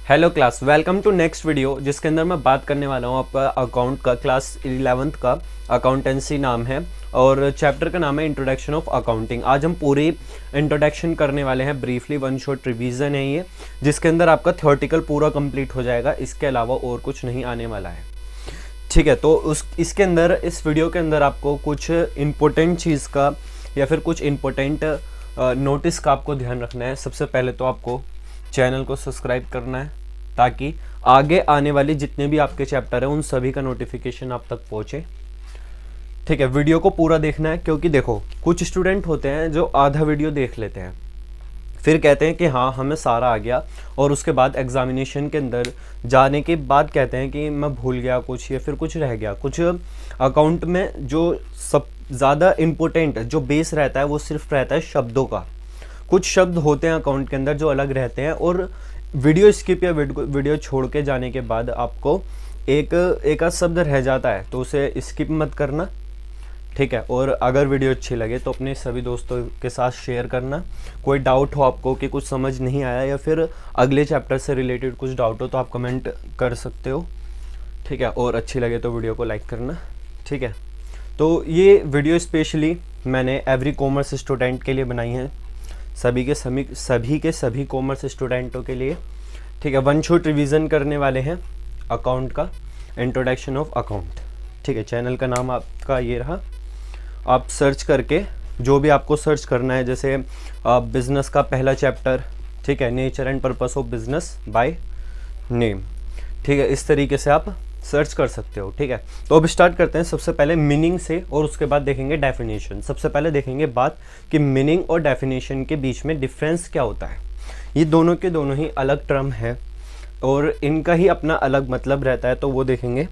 Hello class, welcome to next video जिसके अंदर मैं बात करने वाला हूँ आपका अकाउंट का। क्लास 11th का अकाउंटेंसी नाम है और चैप्टर का नाम है इंट्रोडक्शन ऑफ अकाउंटिंग। आज हम पूरी इंट्रोडक्शन करने वाले हैं, ब्रीफली वन शॉट रिवीजन है ये, जिसके अंदर आपका थ्योरेटिकल पूरा कंप्लीट हो जाएगा। इसके अलावा और कुछ नहीं आने वाला है, ठीक है। तो इसके अंदर, इस वीडियो के अंदर आपको कुछ इम्पोर्टेंट चीज़ का या फिर कुछ इम्पोर्टेंट नोटिस का आपको ध्यान रखना है। सबसे पहले तो आपको चैनल को सब्सक्राइब करना है ताकि आगे आने वाली जितने भी आपके चैप्टर हैं उन सभी का नोटिफिकेशन आप तक पहुंचे, ठीक है। वीडियो को पूरा देखना है क्योंकि देखो, कुछ स्टूडेंट होते हैं जो आधा वीडियो देख लेते हैं, फिर कहते हैं कि हाँ हमें सारा आ गया, और उसके बाद एग्जामिनेशन के अंदर जाने के बाद कहते हैं कि मैं भूल गया कुछ या फिर कुछ रह गया। कुछ अकाउंट में जो सब ज़्यादा इम्पोर्टेंट जो बेस रहता है वो सिर्फ रहता है शब्दों का। कुछ शब्द होते हैं अकाउंट के अंदर जो अलग रहते हैं, और वीडियो स्किप या वीडियो छोड़ के जाने के बाद आपको एक आध शब्द रह जाता है तो उसे स्किप मत करना, ठीक है। और अगर वीडियो अच्छी लगे तो अपने सभी दोस्तों के साथ शेयर करना। कोई डाउट हो आपको कि कुछ समझ नहीं आया या फिर अगले चैप्टर से रिलेटेड कुछ डाउट हो तो आप कमेंट कर सकते हो, ठीक है। और अच्छी लगे तो वीडियो को लाइक करना, ठीक है। तो ये वीडियो स्पेशली मैंने एवरी कॉमर्स स्टूडेंट के लिए बनाई है, सभी के सभी कॉमर्स स्टूडेंटों के लिए, ठीक है। वन शॉट रिवीजन करने वाले हैं अकाउंट का, इंट्रोडक्शन ऑफ अकाउंट, ठीक है। चैनल का नाम आपका ये रहा। आप सर्च करके जो भी आपको सर्च करना है, जैसे बिजनेस का पहला चैप्टर, ठीक है, nature and purpose of business by name, ठीक है, इस तरीके से आप सर्च कर सकते हो, ठीक है। तो अब स्टार्ट करते हैं सबसे पहले मीनिंग से, और उसके बाद देखेंगे डेफिनेशन। सबसे पहले देखेंगे बात कि मीनिंग और डेफिनेशन के बीच में डिफरेंस क्या होता है। ये दोनों के दोनों ही अलग टर्म है और इनका ही अपना अलग मतलब रहता है, तो वो देखेंगे।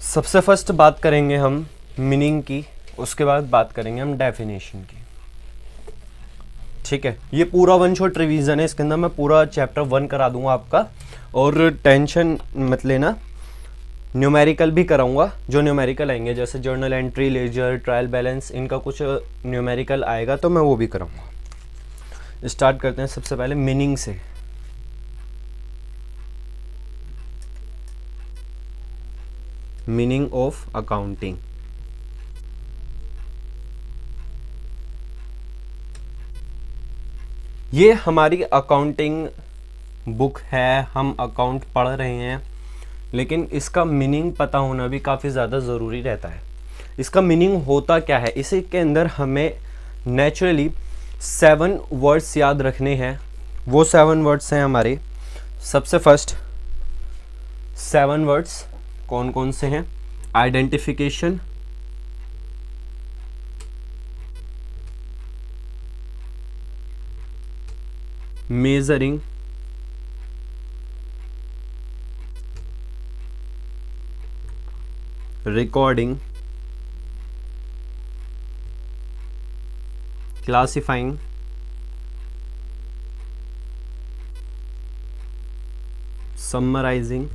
सबसे फर्स्ट बात करेंगे हम मीनिंग की, उसके बाद बात करेंगे हम डेफिनेशन की, ठीक है। ये पूरा वन शॉट रिवीजन है, इसके अंदर मैं पूरा चैप्टर 1 करा दूंगा आपका, और टेंशन मत लेना, न्यूमेरिकल भी कराऊंगा। जो न्यूमेरिकल आएंगे जैसे journal entry, ledger, trial balance, इनका कुछ न्यूमेरिकल आएगा तो मैं वो भी कराऊंगा। स्टार्ट करते हैं सबसे पहले मीनिंग से। Meaning of accounting. ये हमारी अकाउंटिंग बुक है, हम अकाउंट पढ़ रहे हैं, लेकिन इसका मीनिंग पता होना भी काफ़ी ज़्यादा ज़रूरी रहता है। इसका मीनिंग होता क्या है, इसी के अंदर हमें नेचुरली 7 वर्ड्स याद रखने हैं। वो 7 वर्ड्स हैं हमारे। सबसे फर्स्ट 7 वर्ड्स कौन कौन से हैं? Identification, measuring, recording, classifying, summarising,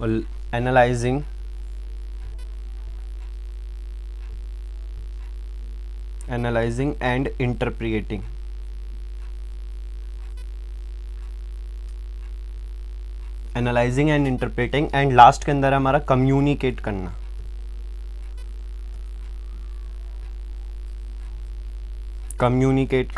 और analysing, and interpreting. Analysing and interpreting, and last के अंदर हमारा कम्युनिकेट करना। कम्युनिकेट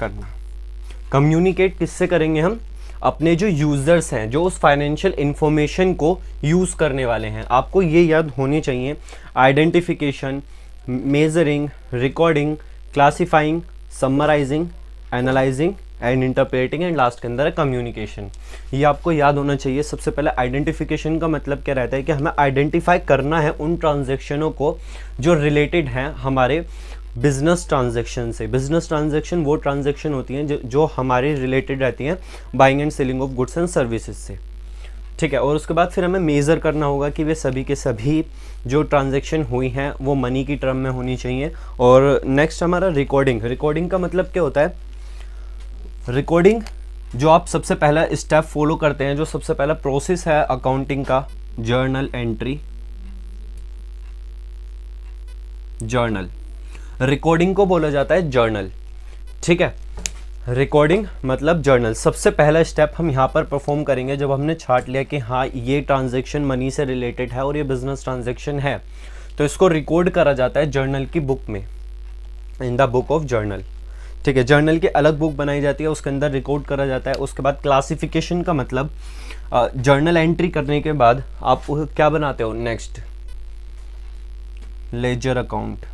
किससे करेंगे हम? अपने जो यूजर्स हैं, जो उस फाइनेंशियल इंफॉर्मेशन को यूज करने वाले हैं। आपको ये याद होनी चाहिए, identification, measuring, recording, classifying, summarising, analysing and interpreting, and last के अंदर है कम्युनिकेशन। ये आपको याद होना चाहिए। सबसे पहले आइडेंटिफिकेशन का मतलब क्या रहता है कि हमें आइडेंटिफाई करना है उन ट्रांजैक्शनों को जो रिलेटेड हैं हमारे बिजनेस ट्रांजैक्शन से। बिजनेस ट्रांजैक्शन वो ट्रांजैक्शन होती हैं जो हमारे रिलेटेड रहती हैं buying and selling of goods and services से, ठीक है। और उसके बाद फिर हमें मेज़र करना होगा कि वे सभी के सभी जो ट्रांजैक्शन हुई हैं वो मनी की टर्म में होनी चाहिए। और नेक्स्ट हमारा रिकॉर्डिंग का मतलब क्या होता है? रिकॉर्डिंग जो आप सबसे पहला स्टेप फॉलो करते हैं, जो सबसे पहला प्रोसेस है अकाउंटिंग का, जर्नल एंट्री, जर्नल। रिकॉर्डिंग को बोला जाता है जर्नल। ठीक है, रिकॉर्डिंग मतलब जर्नल। सबसे पहला स्टेप हम यहाँ पर परफॉर्म करेंगे जब हमने छाट लिया कि हाँ ये ट्रांजैक्शन मनी से रिलेटेड है और ये बिजनेस ट्रांजैक्शन है, तो इसको रिकॉर्ड करा जाता है जर्नल की बुक में, in the book of journal. ठीक है, जर्नल की अलग बुक बनाई जाती है, उसके अंदर रिकॉर्ड करा जाता है। उसके बाद क्लासिफिकेशन का मतलब जर्नल एंट्री करने के बाद आप क्या बनाते हो, नेक्स्ट लेजर अकाउंट,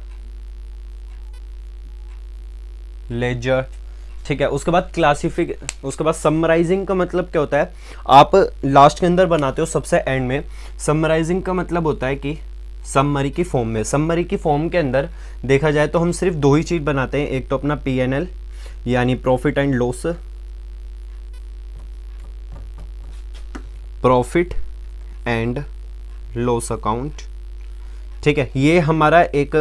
लेजर। ठीक है, उसके बाद उसके बाद समराइजिंग का मतलब क्या होता है, आप लास्ट के अंदर बनाते हो सबसे एंड में। समराइजिंग का मतलब होता है कि समरी की फॉर्म में, समरी की फॉर्म के अंदर देखा जाए तो हम सिर्फ दो ही चीज बनाते हैं, एक तो अपना P&L यानी profit and loss, profit and loss account. ठीक है, ये हमारा एक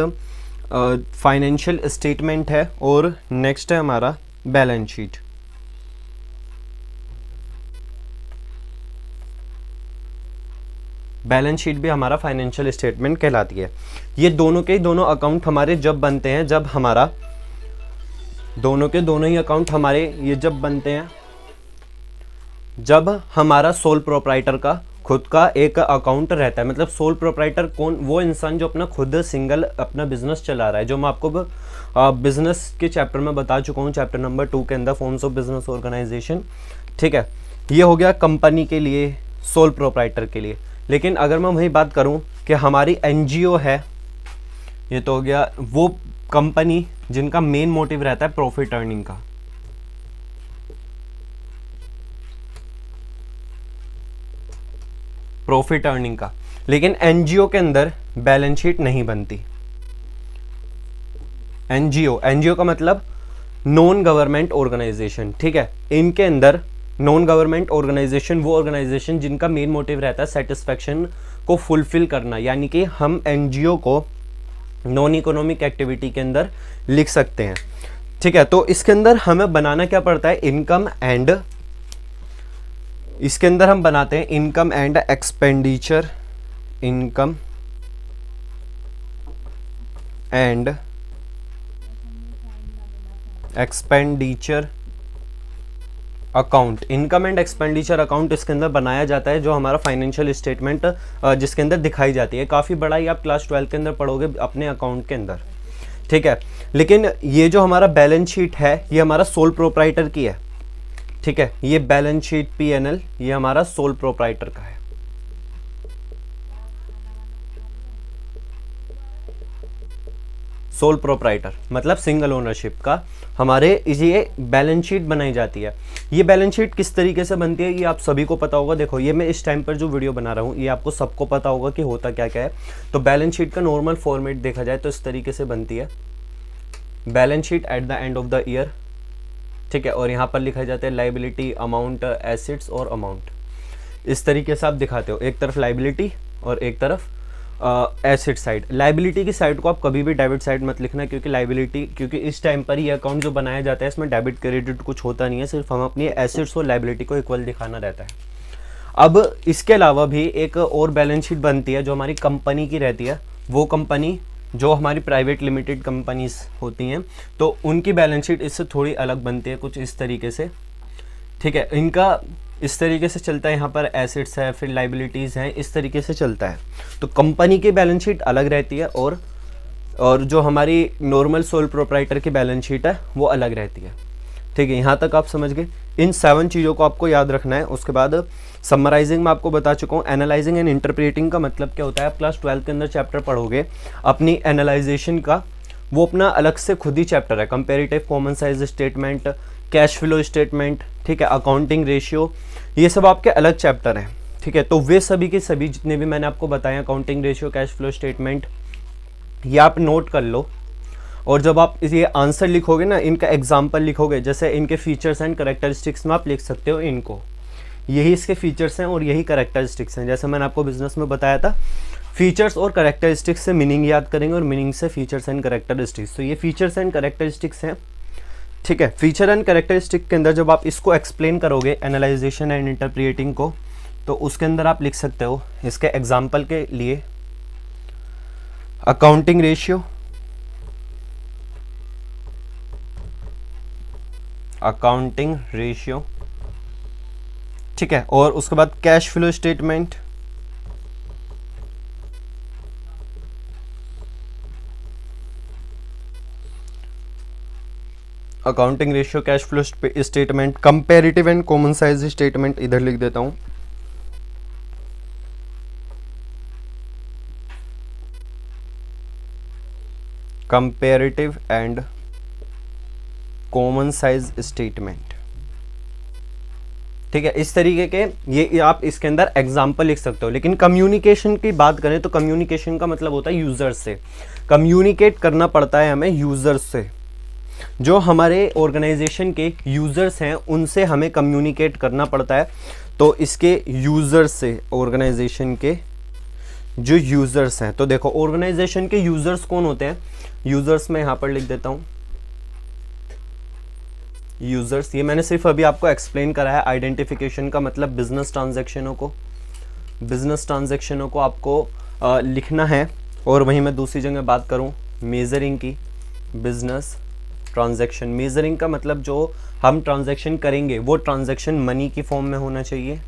फाइनेंशियल स्टेटमेंट है। और नेक्स्ट है हमारा बैलेंस शीट। बैलेंस शीट भी हमारा फाइनेंशियल स्टेटमेंट कहलाती है। ये दोनों के दोनों अकाउंट हमारे जब बनते हैं, जब हमारा दोनों के दोनों ही अकाउंट हमारे ये जब बनते हैं, जब हमारा सोल प्रोप्राइटर का खुद का एक अकाउंट रहता है। मतलब सोल प्रोप्राइटर कौन, वो इंसान जो अपना खुद सिंगल अपना बिजनेस चला रहा है, जो मैं आपको बिजनेस के चैप्टर में बता चुका हूँ, चैप्टर नंबर 2 के अंदर, फॉर्म्स ऑफ बिजनेस ऑर्गेनाइजेशन। ठीक है, ये हो गया कंपनी के लिए, सोल प्रोप्राइटर के लिए। लेकिन अगर मैं वही बात करूं कि हमारी NGO है, ये तो हो गया वो कंपनी जिनका मेन मोटिव रहता है प्रॉफिट अर्निंग का। प्रॉफिट अर्निंग का। लेकिन NGO के अंदर बैलेंस शीट नहीं बनती। NGO का मतलब नॉन गवर्नमेंट ऑर्गेनाइजेशन। ठीक है, इनके अंदर नॉन गवर्नमेंट ऑर्गेनाइजेशन वो ऑर्गेनाइजेशन जिनका मेन मोटिव रहता है सेटिस्फैक्शन को फुलफिल करना, यानी कि हम NGO को नॉन इकोनॉमिक एक्टिविटी के अंदर लिख सकते हैं। ठीक है, तो इसके अंदर हमें बनाना क्या पड़ता है, इनकम एंड, इसके अंदर हम बनाते हैं income and expenditure, income and expenditure account. Income and expenditure account इसके अंदर बनाया जाता है, जो हमारा फाइनेंशियल स्टेटमेंट जिसके अंदर दिखाई जाती है। काफ़ी बड़ा ही आप क्लास 12 के अंदर पढ़ोगे अपने अकाउंट के अंदर। ठीक है, लेकिन ये जो हमारा बैलेंस शीट है ये हमारा सोल प्रोप्राइटर की है। ठीक है, ये बैलेंस शीट P&L ये हमारा सोल प्रोप्राइटर का है। सोल प्रोप्राइटर मतलब सिंगल ओनरशिप का हमारे ये बैलेंस शीट बनाई जाती है। ये बैलेंस शीट किस तरीके से बनती है ये आप सभी को पता होगा। देखो, ये मैं इस टाइम पर जो वीडियो बना रहा हूँ ये आपको सबको पता होगा कि होता क्या क्या है। तो बैलेंस शीट का नॉर्मल फॉर्मेट देखा जाए तो इस तरीके से बनती है, balance sheet at the end of the year. ठीक है, और यहाँ पर लिखा जाता है लाइबिलिटी, अमाउंट, एसेट्स और अमाउंट। इस तरीके से आप दिखाते हो, एक तरफ लाइबिलिटी और एक तरफ एसेट साइड। लाइबिलिटी की साइड को आप कभी भी डेबिट साइड मत लिखना, क्योंकि लाइबिलिटी, क्योंकि इस टाइम पर ये अकाउंट जो बनाया जाता है इसमें डेबिट क्रेडिट कुछ होता नहीं है, सिर्फ हम अपनी एसेट्स और लाइबिलिटी को इक्वल दिखाना रहता है। अब इसके अलावा भी एक और बैलेंस शीट बनती है जो हमारी कंपनी की रहती है। वो कंपनी जो हमारी प्राइवेट लिमिटेड कंपनीज होती हैं, तो उनकी बैलेंस शीट इससे थोड़ी अलग बनती है, कुछ इस तरीके से। ठीक है, इनका इस तरीके से चलता है, यहाँ पर एसेट्स है, फिर लाइबिलिटीज़ हैं, इस तरीके से चलता है। तो कंपनी की बैलेंस शीट अलग रहती है और जो हमारी नॉर्मल सोल प्रोप्राइटर की बैलेंस शीट है वो अलग रहती है। ठीक है, यहाँ तक आप समझ गए। इन 7 चीज़ों को आपको याद रखना है। उसके बाद समराइजिंग में आपको बता चुका हूँ। एनालाइजिंग एंड इंटरप्रेटिंग का मतलब क्या होता है, आप क्लास 12 के अंदर चैप्टर पढ़ोगे अपनी एनालाइजेशन का, वो अपना अलग से खुद ही चैप्टर है। Comparative common size statement, cash flow statement, ठीक है, अकाउंटिंग रेशियो, ये सब आपके अलग चैप्टर हैं। ठीक है, तो वे सभी के सभी जितने भी मैंने आपको बताया, accounting ratio, cash flow statement, ये आप नोट कर लो। और जब आप ये आंसर लिखोगे ना, इनका एग्जाम्पल लिखोगे, जैसे इनके फीचर्स एंड करेक्टरिस्टिक्स में आप लिख सकते हो इनको, यही इसके फीचर्स हैं और यही करेक्टरिस्टिक्स हैं। जैसे मैंने आपको बिजनेस में बताया था, फीचर्स और करेक्टरिस्टिक्स से मीनिंग याद करेंगे और मीनिंग से फीचर्स एंड करेक्टरिस्टिक्स। तो ये फीचर्स एंड करेक्टरिस्टिक्स हैं। ठीक है, फीचर एंड करेक्टरिस्टिक के अंदर जब आप इसको एक्सप्लेन करोगे एनालाइजेशन एंड इंटरप्रेटिंग को, तो उसके अंदर आप लिख सकते हो इसके एग्जाम्पल के लिए अकाउंटिंग रेशियो, अकाउंटिंग रेशियो, ठीक है। और उसके बाद cash flow statement, accounting ratio, cash flow statement, comparative and common size statement, इधर लिख देता हूं, comparative and common size statement, ठीक है। इस तरीके के ये आप इसके अंदर एग्जाम्पल लिख सकते हो। लेकिन कम्युनिकेशन की बात करें तो कम्युनिकेशन का मतलब होता है यूजर्स से, कम्युनिकेट करना पड़ता है हमें यूजर्स से, जो हमारे ऑर्गेनाइजेशन के यूजर्स हैं उनसे हमें कम्युनिकेट करना पड़ता है। तो इसके यूजर्स से, ऑर्गेनाइजेशन के जो यूजर्स हैं, तो देखो ऑर्गेनाइजेशन के यूजर्स कौन होते हैं, यूजर्स में यहां पर लिख देता हूं यूजर्स, ये मैंने सिर्फ अभी आपको एक्सप्लेन करा है। आइडेंटिफिकेशन का मतलब बिजनेस ट्रांजैक्शनों को आपको लिखना है। और वहीं मैं दूसरी जगह बात करूं मेजरिंग की, बिजनेस ट्रांजैक्शन, मेजरिंग का मतलब जो हम ट्रांजैक्शन करेंगे वो ट्रांजैक्शन मनी की फॉर्म में होना चाहिए,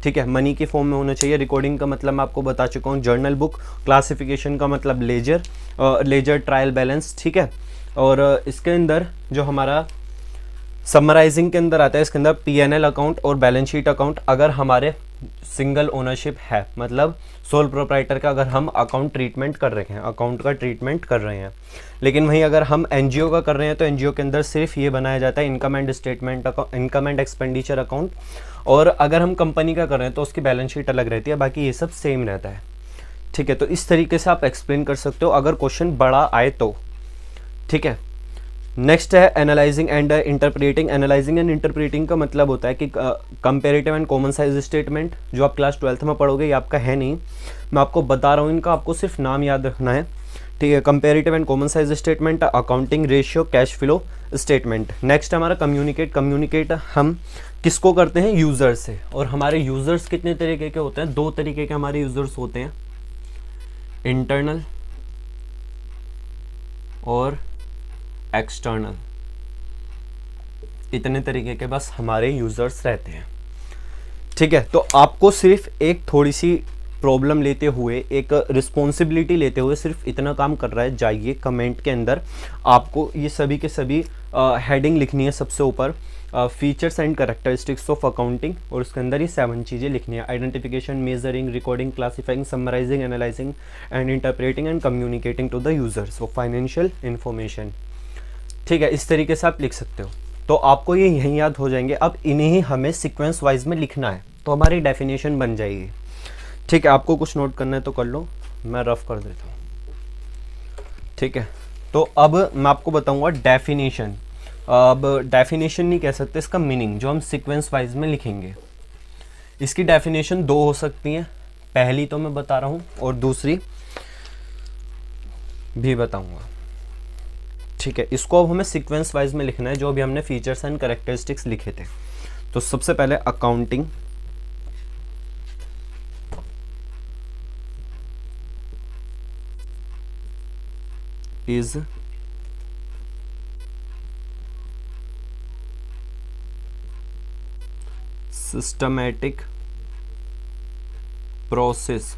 ठीक है, मनी की फॉर्म में होना चाहिए। रिकॉर्डिंग का मतलब मैं आपको बता चुका हूँ, जर्नल बुक। क्लासिफिकेशन का मतलब लेजर ट्रायल बैलेंस, ठीक है। और इसके अंदर जो हमारा समराइजिंग के अंदर आता है, इसके अंदर P&L अकाउंट और बैलेंस शीट अकाउंट। अगर हमारे सिंगल ओनरशिप है, मतलब सोल प्रोप्राइटर का अगर हम अकाउंट ट्रीटमेंट कर रहे हैं, अकाउंट का ट्रीटमेंट कर रहे हैं। लेकिन वहीं अगर हम एनजीओ का कर रहे हैं तो एनजीओ के अंदर सिर्फ ये बनाया जाता है income and statement account, income and expenditure account. और अगर हम कंपनी का कर रहे हैं तो उसकी बैलेंस शीट अलग रहती है, बाकी ये सब सेम रहता है, ठीक है। तो इस तरीके से आप एक्सप्लेन कर सकते हो अगर क्वेश्चन बड़ा आए तो, ठीक है। नेक्स्ट है analysing and interpreting. Analysing and interpreting का मतलब होता है कि comparative and common size statement जो आप क्लास 12th में पढ़ोगे, ये आपका है नहीं, मैं आपको बता रहा हूँ, इनका आपको सिर्फ नाम याद रखना है, ठीक है। Comparative and common size statement, accounting ratio, cash flow statement. Next हमारा कम्युनिकेट। कम्युनिकेट हम किसको करते हैं, यूजर से। और हमारे यूजर्स कितने तरीके के होते हैं, 2 तरीके के हमारे यूजर्स होते हैं, इंटरनल और एक्सटर्नल। इतने तरीके के बस हमारे यूजर्स रहते हैं, ठीक है। तो आपको सिर्फ एक थोड़ी सी प्रॉब्लम लेते हुए, एक रिस्पॉन्सिबिलिटी लेते हुए सिर्फ इतना काम कर रहा है, जाइए कमेंट के अंदर आपको ये सभी के सभी हेडिंग लिखनी है सबसे ऊपर, features and characteristics of accounting, और उसके अंदर ये 7 चीज़ें लिखनी है, identification, measuring, recording, classifying, summarising, analysing and interpreting and communicating to the users of financial information, ठीक है। इस तरीके से आप लिख सकते हो, तो आपको ये यहीं याद हो जाएंगे। अब इन्हें हमें सीक्वेंस वाइज में लिखना है, तो हमारी डेफिनेशन बन जाएगी, ठीक है। आपको कुछ नोट करना है तो कर लो, मैं रफ कर देता हूँ, ठीक है। तो अब मैं आपको बताऊंगा डेफिनेशन। अब डेफिनेशन नहीं कह सकते, इसका मीनिंग जो हम सीक्वेंस वाइज में लिखेंगे। इसकी डेफिनेशन 2 हो सकती हैं, पहली तो मैं बता रहा हूँ और दूसरी भी बताऊंगा, ठीक है। इसको अब हमें सीक्वेंस वाइज में लिखना है, जो अभी हमने फीचर्स एंड कैरेक्टरिस्टिक्स लिखे थे। तो सबसे पहले accounting is systematic process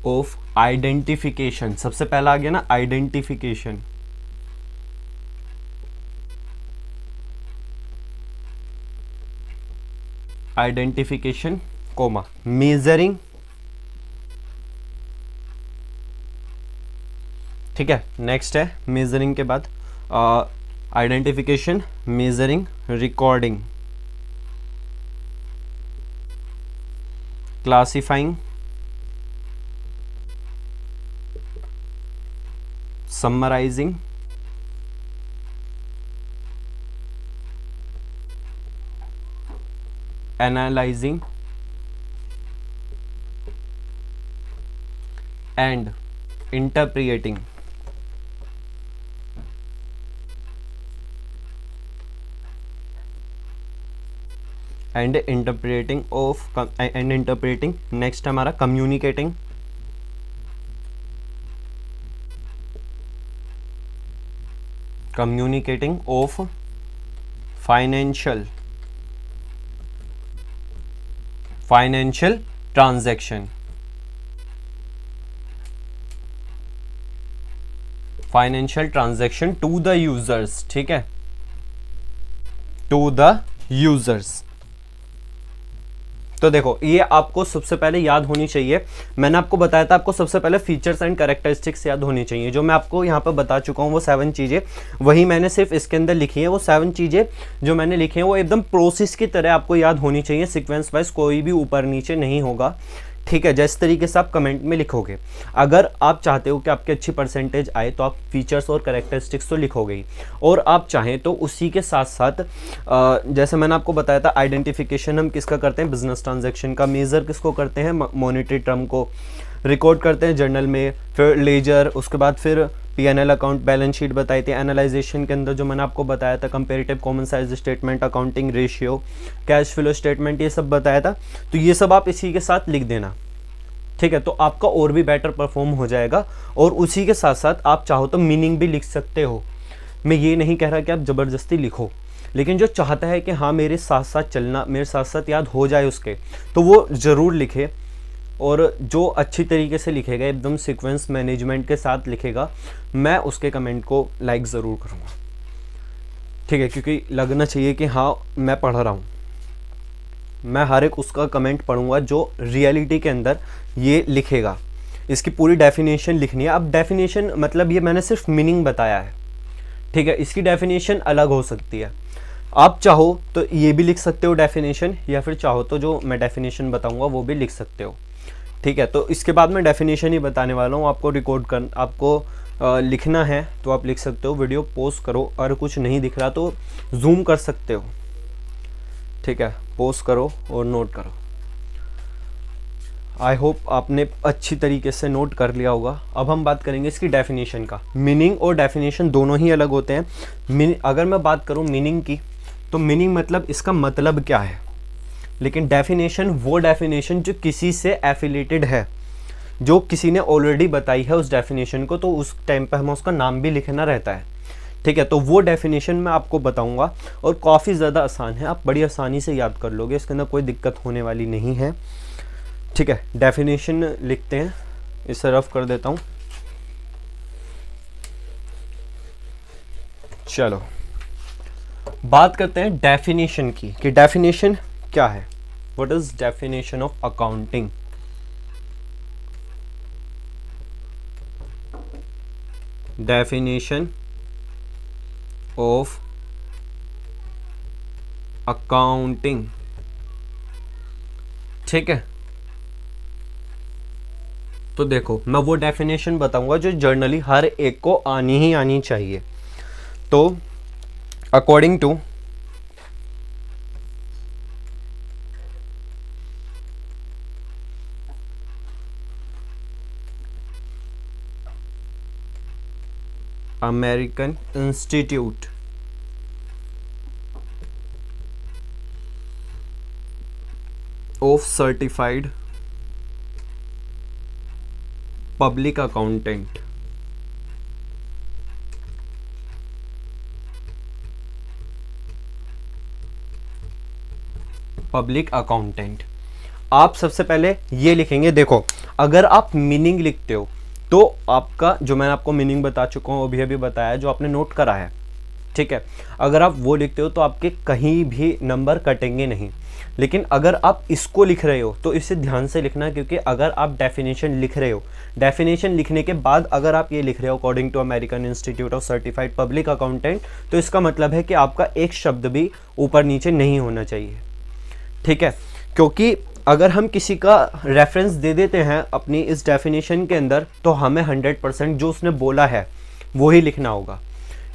of identification. सबसे पहला आ गया ना आइडेंटिफिकेशन, आइडेंटिफिकेशन कोमा मेजरिंग, ठीक है। नेक्स्ट है मेजरिंग के बाद identification, measuring, recording, classifying, summarising, analysing and interpreting. And interpreting next हमारा communicating, communicating of financial transaction, financial transaction to the users, ठीक है, टू द यूजर्स। तो देखो ये आपको सबसे पहले याद होनी चाहिए। मैंने आपको बताया था आपको सबसे पहले फीचर्स एंड कैरेक्टरिस्टिक्स याद होनी चाहिए। जो मैं आपको यहाँ पर बता चुका हूँ वो 7 चीज़ें, वही मैंने सिर्फ इसके अंदर लिखी है। वो 7 चीज़ें जो मैंने लिखी हैं वो एकदम प्रोसेस की तरह आपको याद होनी चाहिए, सीक्वेंस वाइज, कोई भी ऊपर नीचे नहीं होगा, ठीक है। जिस तरीके से आप कमेंट में लिखोगे, अगर आप चाहते हो कि आपकी अच्छी परसेंटेज आए तो आप फीचर्स और कैरेक्टरिस्टिक्स तो लिखोगे ही, और आप चाहें तो उसी के साथ साथ जैसे मैंने आपको बताया था आइडेंटिफिकेशन हम किसका करते हैं, बिजनेस ट्रांजैक्शन का, मेजर किसको करते हैं, मॉनेटरी टर्म को, रिकॉर्ड करते हैं जर्नल में, फिर लेजर, उसके बाद फिर P&L अकाउंट, बैलेंस शीट बताई थी, एनालाइजेशन के अंदर जो मैंने आपको बताया था comparative common size statement, accounting ratio, cash flow statement, ये सब बताया था। तो ये सब आप इसी के साथ लिख देना, ठीक है। तो आपका और भी बेटर परफॉर्म हो जाएगा। और उसी के साथ साथ आप चाहो तो मीनिंग भी लिख सकते हो। मैं ये नहीं कह रहा कि आप ज़बरदस्ती लिखो, लेकिन जो चाहता है कि हाँ मेरे साथ साथ चलना, मेरे साथ साथ याद हो जाए उसके, तो वो ज़रूर लिखे। और जो अच्छी तरीके से लिखेगा, एकदम सीक्वेंस मैनेजमेंट के साथ लिखेगा, मैं उसके कमेंट को लाइक ज़रूर करूँगा, ठीक है, क्योंकि लगना चाहिए कि हाँ मैं पढ़ रहा हूँ। मैं हर एक उसका कमेंट पढ़ूंगा जो रियलिटी के अंदर ये लिखेगा। इसकी पूरी डेफिनेशन लिखनी है। अब डेफिनेशन मतलब ये मैंने सिर्फ मीनिंग बताया है, ठीक है, इसकी डेफिनेशन अलग हो सकती है। आप चाहो तो ये भी लिख सकते हो डेफिनेशन, या फिर चाहो तो जो मैं डेफिनेशन बताऊंगा वो भी लिख सकते हो, ठीक है। तो इसके बाद मैं डेफिनेशन ही बताने वाला हूँ। आपको आपको लिखना है तो आप लिख सकते हो, वीडियो पॉज करो, और कुछ नहीं दिख रहा तो जूम कर सकते हो, ठीक है, पॉज करो और नोट करो। आई होप आपने अच्छी तरीके से नोट कर लिया होगा। अब हम बात करेंगे इसकी डेफिनेशन का। मीनिंग और डेफिनेशन दोनों ही अलग होते हैं। अगर मैं बात करूं मीनिंग की, तो मीनिंग मतलब इसका मतलब क्या है, लेकिन डेफिनेशन वो डेफिनेशन जो किसी से एफिलेटेड है, जो किसी ने ऑलरेडी बताई है उस डेफिनेशन को, तो उस टाइम पर हमें उसका नाम भी लिखना रहता है, ठीक है। तो वो डेफिनेशन मैं आपको बताऊंगा, और काफ़ी ज़्यादा आसान है, आप बड़ी आसानी से याद कर लोगे, इसके अंदर कोई दिक्कत होने वाली नहीं है, ठीक है। डेफिनेशन लिखते हैं, इसे रफ कर देता हूँ। चलो बात करते हैं डेफिनेशन की, कि डेफिनेशन क्या है। What is definition of accounting? Definition of accounting, ठीक है। तो देखो मैं वो डेफिनेशन बताऊंगा जो जर्नली हर एक को आनी ही आनी चाहिए। तो according to American institute of certified public accountant, public accountant, आप सबसे पहले ये लिखेंगे। देखो अगर आप मीनिंग लिखते हो तो आपका, जो मैंने आपको मीनिंग बता चुका हूँ, अभी अभी बताया, जो आपने नोट करा है, ठीक है, अगर आप वो लिखते हो तो आपके कहीं भी नंबर कटेंगे नहीं। लेकिन अगर आप इसको लिख रहे हो तो इसे ध्यान से लिखना, क्योंकि अगर आप डेफिनेशन लिख रहे हो, डेफिनेशन लिखने के बाद अगर आप ये लिख रहे हो according to American institute of certified public accountant, तो इसका मतलब है कि आपका एक शब्द भी ऊपर नीचे नहीं होना चाहिए, ठीक है। क्योंकि अगर हम किसी का रेफरेंस दे देते हैं अपनी इस डेफिनेशन के अंदर, तो हमें 100% जो उसने बोला है वो ही लिखना होगा,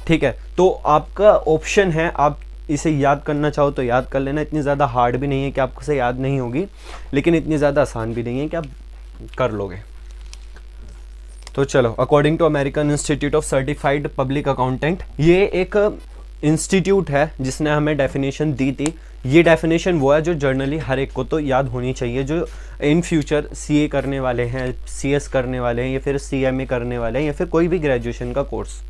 ठीक है। तो आपका ऑप्शन है, आप इसे याद करना चाहो तो याद कर लेना। इतनी ज़्यादा हार्ड भी नहीं है कि आपको से याद नहीं होगी, लेकिन इतनी ज़्यादा आसान भी नहीं है कि आप कर लोगे। तो चलो, according to American institute of certified public accountant, ये एक इंस्टीट्यूट है जिसने हमें डेफिनेशन दी थी। ये डेफिनेशन वो है जो जर्नली हर एक को तो याद होनी चाहिए, जो इन फ्यूचर सीए करने वाले हैं, सीएस करने वाले हैं, या फिर सीएमए करने वाले हैं, या फिर कोई भी ग्रेजुएशन का कोर्स,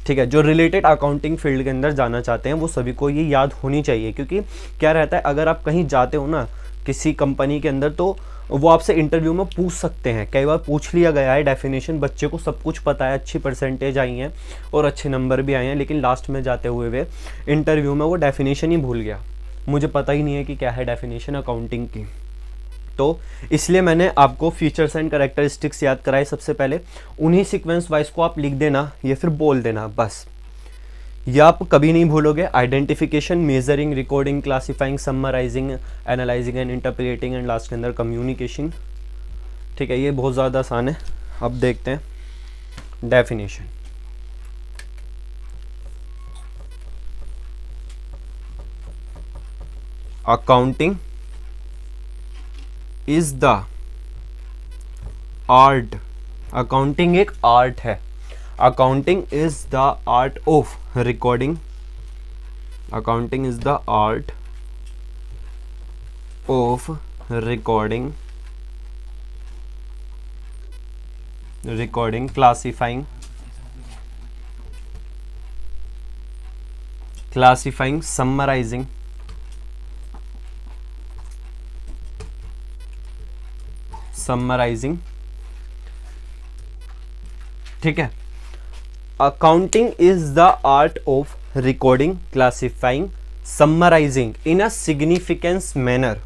ठीक है, जो रिलेटेड अकाउंटिंग फील्ड के अंदर जाना चाहते हैं वो सभी को ये याद होनी चाहिए, क्योंकि क्या रहता है, अगर आप कहीं जाते हो ना किसी कंपनी के अंदर, तो वो आपसे इंटरव्यू में पूछ सकते हैं, कई बार पूछ लिया गया है डेफिनेशन, बच्चे को सब कुछ पता है, अच्छी परसेंटेज आई हैं और अच्छे नंबर भी आए हैं, लेकिन लास्ट में जाते हुए वे इंटरव्यू में वो डेफिनेशन ही भूल गया, मुझे पता ही नहीं है कि क्या है डेफिनेशन अकाउंटिंग की। तो इसलिए मैंने आपको फीचर्स एंड कैरेक्टरिस्टिक्स याद कराए सबसे पहले, उन्हीं सीक्वेंस वाइज को आप लिख देना या फिर बोल देना बस, या आप कभी नहीं भूलोगे। Identification, measuring, recording, classifying, summarising, analysing and interpreting and last के अंदर कम्युनिकेशन। ठीक है, ये बहुत ज़्यादा आसान है। अब देखते हैं definition. Accounting is the art, accounting एक आर्ट है। Accounting is the art of recording, accounting is the art of recording, classifying, summarising, ठीक है। Accounting is the art of recording, classifying, summarising in a significance manner,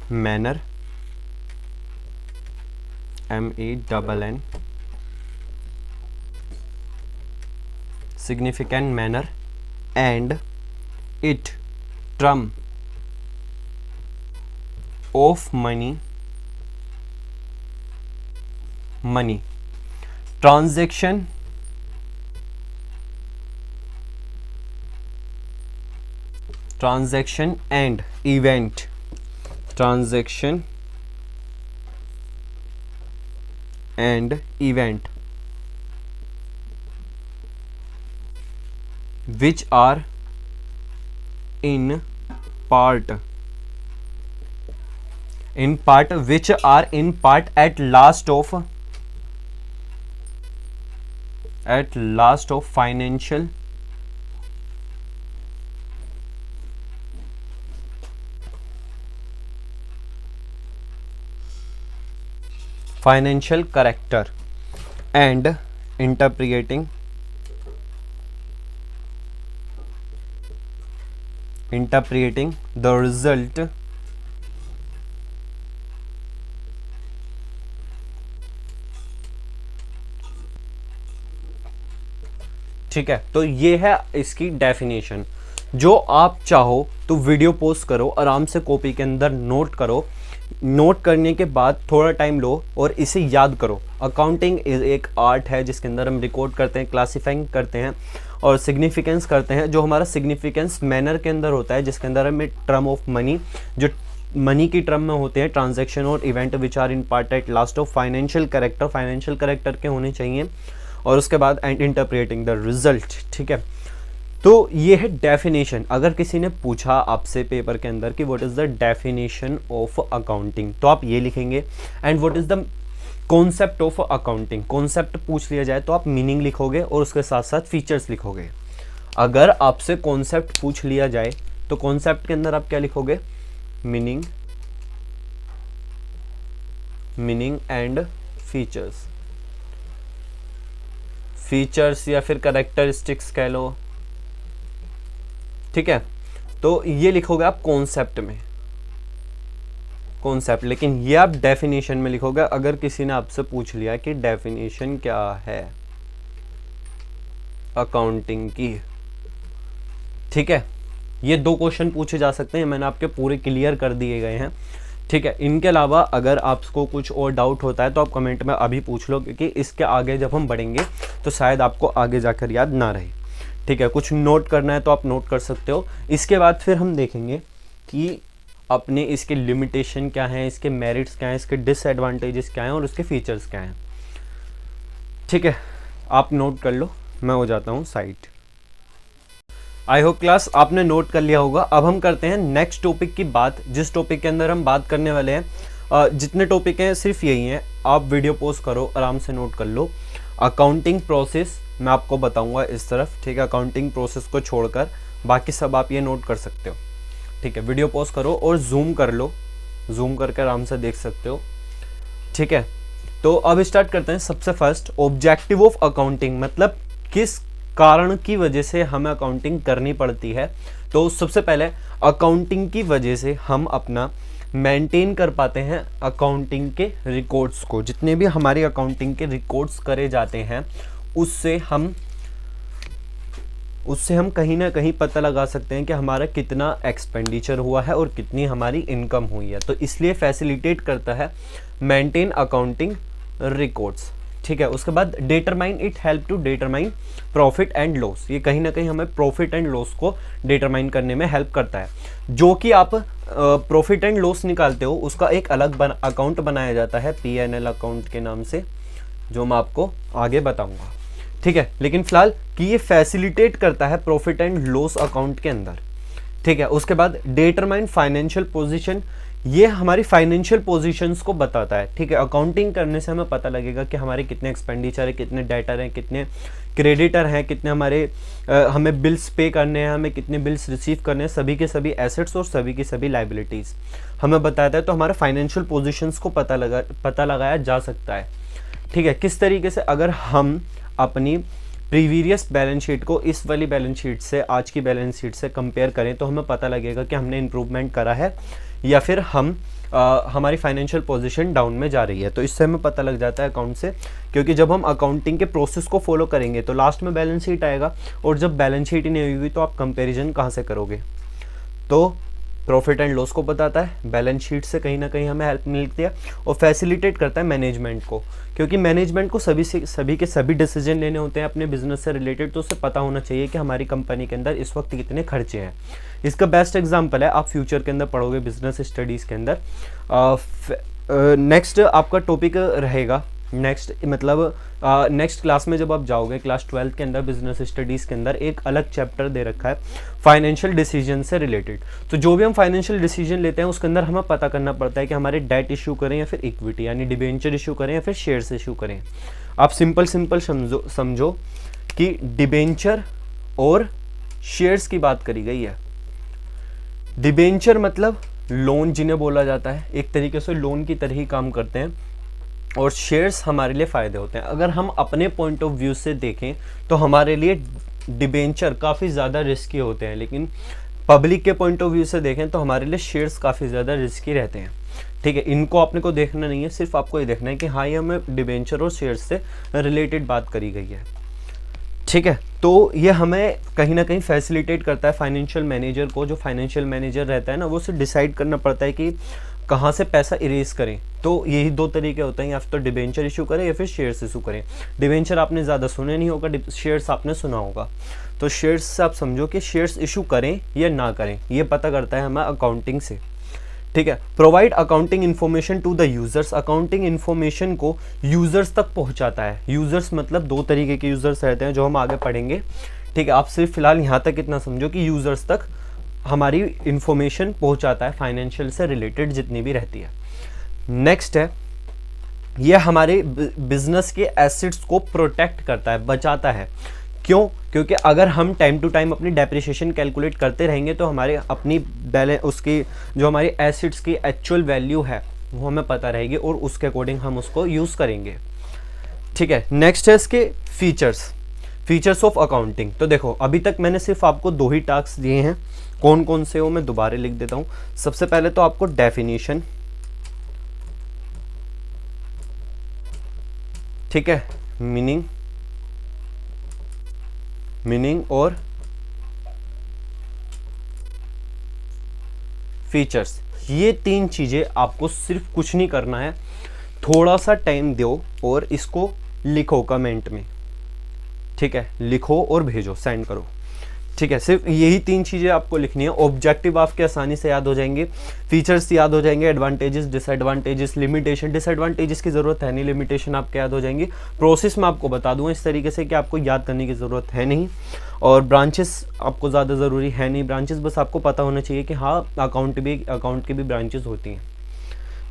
MENN, significant manner, and it term of money, transaction, and event, which are in part at last of financial character and interpreting the result ठीक है। तो ये है इसकी definition. जो आप चाहो तो वीडियो पॉज करो, आराम से कॉपी के अंदर नोट करो, नोट करने के बाद थोड़ा टाइम लो और इसे याद करो। अकाउंटिंग एक आर्ट है जिसके अंदर हम रिकॉर्ड करते हैं, क्लासिफाइंग करते हैं और सिग्निफिकेंस करते हैं। जो हमारा सिग्निफिकेंस मैनर के अंदर होता है, जिसके अंदर हमें टर्म ऑफ मनी, जो मनी की टर्म में होते हैं, ट्रांजैक्शन और event which are in part at last of financial character के होने चाहिए, और उसके बाद एंड इंटरप्रेटिंग द रिजल्ट। ठीक है, तो ये है डेफिनेशन। अगर किसी ने पूछा आपसे पेपर के अंदर कि what is the definition of accounting, तो आप ये लिखेंगे। And what is the concept of accounting, concept पूछ लिया जाए तो आप मीनिंग लिखोगे और उसके साथ साथ फीचर्स लिखोगे। अगर आपसे कॉन्सेप्ट पूछ लिया जाए तो कॉन्सेप्ट के अंदर आप क्या लिखोगे, मीनिंग एंड फीचर्स या फिर कैरेक्टरिस्टिक्स कह लो। ठीक है, तो ये लिखोगे आप कॉन्सेप्ट में, लेकिन ये आप डेफिनेशन में लिखोगे। अगर किसी ने आपसे पूछ लिया कि डेफिनेशन क्या है अकाउंटिंग की, ठीक है, ये 2 क्वेश्चन पूछे जा सकते हैं, मैंने आपके पूरे क्लियर कर दिए गए हैं। ठीक है, इनके अलावा अगर आपको कुछ और डाउट होता है तो आप कमेंट में अभी पूछ लो, क्योंकि इसके आगे जब हम बढ़ेंगे तो शायद आपको आगे जाकर याद ना रहे। ठीक है, कुछ नोट करना है तो आप नोट कर सकते हो। इसके बाद फिर हम देखेंगे कि अपने इसके लिमिटेशन क्या हैं, इसके मेरिट्स क्या हैं, इसके डिसएडवांटेजेस क्या हैं और उसके फीचर्स क्या हैं। ठीक है, आप नोट कर लो, मैं हो जाता हूँ साइड। आई होप क्लास आपने नोट कर लिया होगा। अब हम करते हैं नेक्स्ट टॉपिक की बात, जिस टॉपिक के अंदर हम बात करने वाले हैं। जितने टॉपिक हैं सिर्फ यही हैं, आप वीडियो पॉज करो, आराम से नोट कर लो। अकाउंटिंग प्रोसेस मैं आपको बताऊंगा इस तरफ, ठीक है। अकाउंटिंग प्रोसेस को छोड़कर बाकी सब आप ये नोट कर सकते हो, ठीक है। वीडियो पॉज करो और जूम कर लो, जूम करके आराम से देख सकते हो, ठीक है। तो अब स्टार्ट करते हैं। सबसे फर्स्ट, ऑब्जेक्टिव ऑफ अकाउंटिंग, मतलब किस कारण की वजह से हमें अकाउंटिंग करनी पड़ती है। तो सबसे पहले अकाउंटिंग की वजह से हम अपना मेंटेन कर पाते हैं अकाउंटिंग के रिकॉर्ड्स को। जितने भी हमारी अकाउंटिंग के रिकॉर्ड्स करे जाते हैं उससे हम कहीं ना कहीं पता लगा सकते हैं कि हमारा कितना एक्सपेंडिचर हुआ है और कितनी हमारी इनकम हुई है। तो इसलिए फैसिलिटेट करता है मेंटेन अकाउंटिंग रिकॉर्ड्स, ठीक है। उसके बाद determine, it help to determine profit and loss. ये कहीं ना कहीं हमें प्रॉफिट एंड लॉस को डिटरमाइन करने में हेल्प करता है। जो कि आप प्रॉफिट एंड लॉस निकालते हो उसका एक अलग अकाउंट बनाया जाता है P&L अकाउंट के नाम से, जो मैं आपको आगे बताऊंगा, ठीक है। लेकिन फिलहाल कि ये फैसिलिटेट करता है प्रॉफिट एंड लॉस अकाउंट के अंदर, ठीक है। उसके बाद डिटरमाइन फाइनेंशियल पोजीशन, ये हमारी फाइनेंशियल पोजीशंस को बताता है, ठीक है। अकाउंटिंग करने से हमें पता लगेगा कि हमारे कितने एक्सपेंडिचर है, कितने डेटर हैं, कितने क्रेडिटर हैं, कितने हमें बिल्स पे करने हैं, हमें कितने बिल्स रिसीव करने हैं, सभी के सभी एसेट्स और सभी की सभी लाइबिलिटीज़ हमें बताता है। तो हमारे फाइनेंशियल पोजीशंस को पता लगाया जा सकता है, ठीक है। किस तरीके से, अगर हम अपनी प्रीवियस बैलेंस शीट को इस वाली बैलेंस शीट से, आज की बैलेंस शीट से कंपेयर करें तो हमें पता लगेगा कि हमने इम्प्रूवमेंट करा है या फिर हमारी फाइनेंशियल पोजीशन डाउन में जा रही है। तो इससे हमें पता लग जाता है अकाउंट से, क्योंकि जब हम अकाउंटिंग के प्रोसेस को फॉलो करेंगे तो लास्ट में बैलेंस शीट आएगा, और जब बैलेंस शीट ही नहीं हुई तो आप कंपेरिजन कहाँ से करोगे। तो प्रॉफिट एंड लॉस को बताता है, बैलेंस शीट से कहीं ना कहीं हमें हेल्प मिलती है, और फैसिलिटेट करता है मैनेजमेंट को, क्योंकि मैनेजमेंट को सभी के सभी डिसीजन लेने होते हैं अपने बिजनेस से रिलेटेड। तो उसे पता होना चाहिए कि हमारी कंपनी के अंदर इस वक्त कितने खर्चे हैं। इसका बेस्ट एग्जांपल है, आप फ्यूचर के अंदर पढ़ोगे बिजनेस स्टडीज़ के अंदर। नेक्स्ट आपका टॉपिक रहेगा, नेक्स्ट क्लास में जब आप जाओगे, क्लास 12 के अंदर बिजनेस स्टडीज़ के अंदर एक अलग चैप्टर दे रखा है फाइनेंशियल डिसीजन से रिलेटेड। तो जो भी हम फाइनेंशियल डिसीजन लेते हैं उसके अंदर हमें पता करना पड़ता है कि हमारे डेट इशू करें या फिर इक्विटी यानी डिबेंचर इशू करें या फिर शेयर्स इशू करें। आप सिंपल समझो कि डिबेंचर और शेयर्स की बात करी गई है। डिबेंचर मतलब लोन जिन्हें बोला जाता है, एक तरीके से लोन की तरह ही काम करते हैं, और शेयर्स हमारे लिए फ़ायदे होते हैं। अगर हम अपने पॉइंट ऑफ व्यू से देखें तो हमारे लिए डिबेंचर काफ़ी ज़्यादा रिस्की होते हैं, लेकिन पब्लिक के पॉइंट ऑफ व्यू से देखें तो हमारे लिए शेयर्स काफ़ी ज़्यादा रिस्की रहते हैं, ठीक है। इनको आपने को देखना नहीं है, सिर्फ आपको ये देखना है कि हाँ, ये हमें डिबेंचर और शेयर्स से रिलेटेड बात करी गई है, ठीक है। तो ये हमें कहीं ना कहीं फैसिलिटेट करता है फाइनेंशियल मैनेजर को। जो फाइनेंशियल मैनेजर रहता है ना, वो उसे डिसाइड करना पड़ता है कि कहाँ से पैसा इरेज करें। तो यही दो तरीके होते हैं, या फिर तो डिबेंचर इशू करें या फिर शेयर्स इशू करें। डिबेंचर आपने ज़्यादा सुने नहीं होगा, शेयर्स आपने सुना होगा। तो शेयर्स से आप समझो कि शेयर्स इशू करें या ना करें, ये पता करता है हमें अकाउंटिंग से, ठीक है। Provide accounting information to the users, accounting information को यूजर्स तक पहुंचाता है। यूजर्स मतलब दो तरीके के यूजर्स रहते हैं जो हम आगे पढ़ेंगे, ठीक है। आप सिर्फ फिलहाल यहाँ तक इतना समझो कि यूजर्स तक हमारी इंफॉर्मेशन पहुंचाता है फाइनेंशियल से रिलेटेड जितनी भी रहती है। नेक्स्ट है, ये हमारे बिजनेस के एसेट्स को प्रोटेक्ट करता है, बचाता है। क्यों? क्योंकि अगर हम टाइम टू टाइम अपनी डेप्रिसिएशन कैलकुलेट करते रहेंगे तो हमारे अपनी उसकी जो हमारी एसेट्स की एक्चुअल वैल्यू है वो हमें पता रहेगी, और उसके अकॉर्डिंग हम उसको यूज़ करेंगे, ठीक है। नेक्स्ट है इसके फीचर्स ऑफ अकाउंटिंग। तो देखो, अभी तक मैंने सिर्फ आपको दो ही टास्क दिए हैं, कौन कौन से हो मैं दोबारा लिख देता हूँ। सबसे पहले तो आपको डेफिनेशन, ठीक है, मीनिंग और फीचर्स, ये तीन चीजें आपको सिर्फ कुछ नहीं करना है, थोड़ा सा टाइम दो और इसको लिखो कमेंट में, ठीक है। लिखो और भेजो, सेंड करो, ठीक है, सिर्फ यही 3 चीज़ें आपको लिखनी है। ऑब्जेक्टिव आपके आसानी से याद हो जाएंगे, फीचर्स याद हो जाएंगे, एडवांटेजेस, डिसएडवांटेजेस, लिमिटेशन, डिसएडवांटेजेस की ज़रूरत है नहीं, लिमिटेशन आपके याद हो जाएंगी। प्रोसेस मैं आपको बता दूंगा इस तरीके से कि आपको याद करने की ज़रूरत है नहीं, और ब्रांचेस आपको ज़्यादा ज़रूरी है नहीं, ब्रांचेस बस आपको पता होना चाहिए कि हाँ अकाउंट की भी ब्रांचेस होती हैं।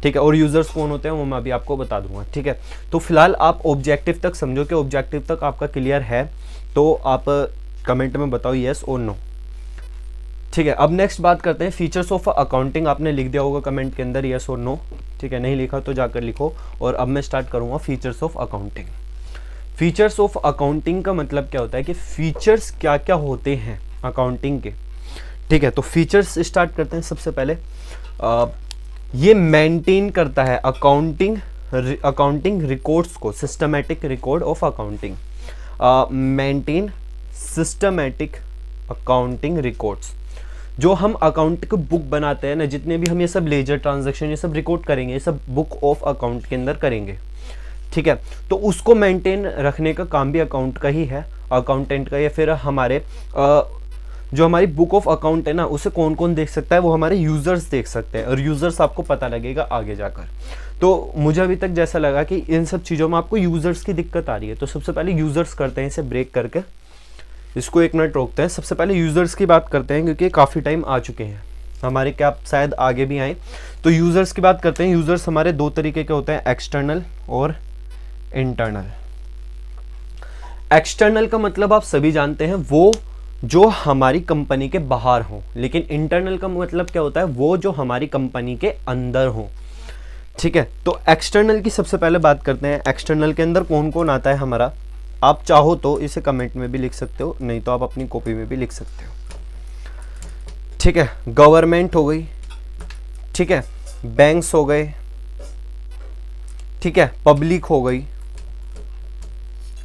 ठीक है, और यूज़र्स कौन होते हैं वो मैं अभी आपको बता दूंगा। ठीक है, तो फिलहाल आप ऑब्जेक्टिव तक समझो कि ऑब्जेक्टिव तक आपका क्लियर है, तो आप कमेंट में बताओ येस और नो। ठीक है, अब नेक्स्ट बात करते हैं फीचर्स ऑफ अकाउंटिंग। आपने लिख दिया होगा कमेंट के अंदर येस और नो। ठीक है, नहीं लिखा तो जाकर लिखो। और अब मैं स्टार्ट करूँगा features of accounting. Features of accounting का मतलब क्या होता है कि फीचर्स क्या क्या होते हैं अकाउंटिंग के। ठीक है, तो फीचर्स स्टार्ट करते हैं। सबसे पहले ये मेंटेन करता है अकाउंटिंग रिकॉर्ड्स को, systematic record of accounting, maintain systematic accounting records. जो हम अकाउंट की बुक बनाते हैं ना, जितने भी हम ये सब लेजर ट्रांजैक्शन ये सब रिकॉर्ड करेंगे, ये सब बुक ऑफ अकाउंट के अंदर करेंगे। ठीक है, तो उसको मेंटेन रखने का काम भी अकाउंट का ही है, अकाउंटेंट का। या फिर हमारे जो हमारी बुक ऑफ अकाउंट है ना, उसे कौन कौन देख सकता है, वो हमारे यूज़र्स देख सकते हैं, और यूज़र्स आपको पता लगेगा आगे जाकर। तो मुझे अभी तक जैसा लगा कि इन सब चीज़ों में आपको यूज़र्स की दिक्कत आ रही है, तो सबसे पहले यूज़र्स करते हैं, इसे ब्रेक करके इसको 1 मिनट रोकते हैं। सबसे पहले यूज़र्स की बात करते हैं, क्योंकि काफ़ी टाइम आ चुके हैं हमारे, क्या आप शायद आगे भी आए। तो यूज़र्स की बात करते हैं। यूज़र्स हमारे 2 तरीके के होते हैं, एक्सटर्नल और इंटरनल। एक्सटर्नल का मतलब आप सभी जानते हैं, वो जो हमारी कंपनी के बाहर हो, लेकिन इंटरनल का मतलब क्या होता है, वो जो हमारी कंपनी के अंदर हो। ठीक है, तो एक्सटर्नल की सबसे पहले बात करते हैं। एक्सटर्नल के अंदर कौन कौन आता है हमारा, आप चाहो तो इसे कमेंट में भी लिख सकते हो, नहीं तो आप अपनी कॉपी में भी लिख सकते हो। ठीक है, गवर्नमेंट हो गई, ठीक है, बैंक्स हो गए, ठीक है, पब्लिक हो गई,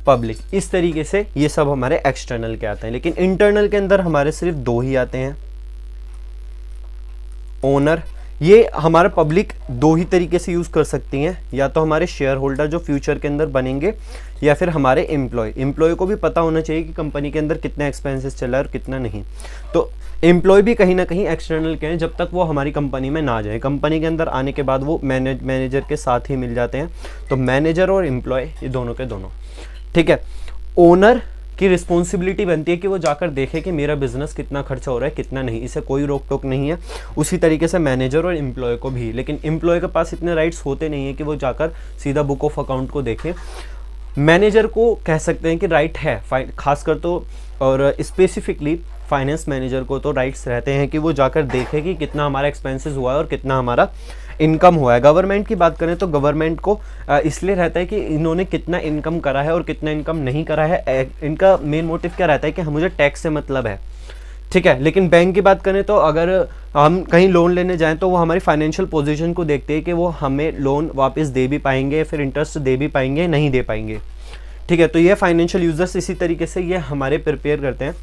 पब्लिक, इस तरीके से ये सब हमारे एक्सटर्नल के आते हैं। लेकिन इंटरनल के अंदर हमारे सिर्फ 2 ही आते हैं, ओनर। ये हमारे पब्लिक 2 ही तरीके से यूज कर सकती हैं, या तो हमारे शेयर होल्डर जो फ्यूचर के अंदर बनेंगे, या फिर हमारे एम्प्लॉय को भी पता होना चाहिए कि कंपनी के अंदर कितना एक्सपेंसेस चल रहा है और कितना नहीं। तो एम्प्लॉय भी कहीं ना कहीं एक्सटर्नल के हैं, जब तक वो हमारी कंपनी में ना जाए। कंपनी के अंदर आने के बाद वो मैनेजर के साथ ही मिल जाते हैं। तो मैनेजर और एम्प्लॉय ये दोनों के दोनों। ठीक है, ओनर की रिस्पॉन्सिबिलिटी बनती है कि वो जाकर देखे कि मेरा बिजनेस कितना खर्चा हो रहा है कितना नहीं, इसे कोई रोक टोक नहीं है। उसी तरीके से मैनेजर और एम्प्लॉय को भी, लेकिन एम्प्लॉय के पास इतने राइट्स होते नहीं है कि वो जाकर सीधा बुक ऑफ अकाउंट को देखे। मैनेजर को कह सकते हैं कि राइट है, खासकर तो, और स्पेसिफिकली फाइनेंस मैनेजर को तो राइट्स रहते हैं कि वो जाकर देखे कि कितना हमारा एक्सपेंसेस हुआ है और कितना हमारा इनकम हुआ है। गवर्नमेंट की बात करें तो गवर्नमेंट को इसलिए रहता है कि इन्होंने कितना इनकम करा है और कितना इनकम नहीं करा है। इनका मेन मोटिव क्या रहता है कि मुझे टैक्स से मतलब है। ठीक है, लेकिन बैंक की बात करें तो अगर हम कहीं लोन लेने जाएं तो वो हमारी फाइनेंशियल पोजीशन को देखते हैं कि वो हमें लोन वापस दे भी पाएंगे, फिर इंटरेस्ट दे भी पाएंगे, नहीं दे पाएंगे। ठीक है, तो ये फाइनेंशियल यूजर्स इसी तरीके से ये हमारे प्रिपेयर करते हैं।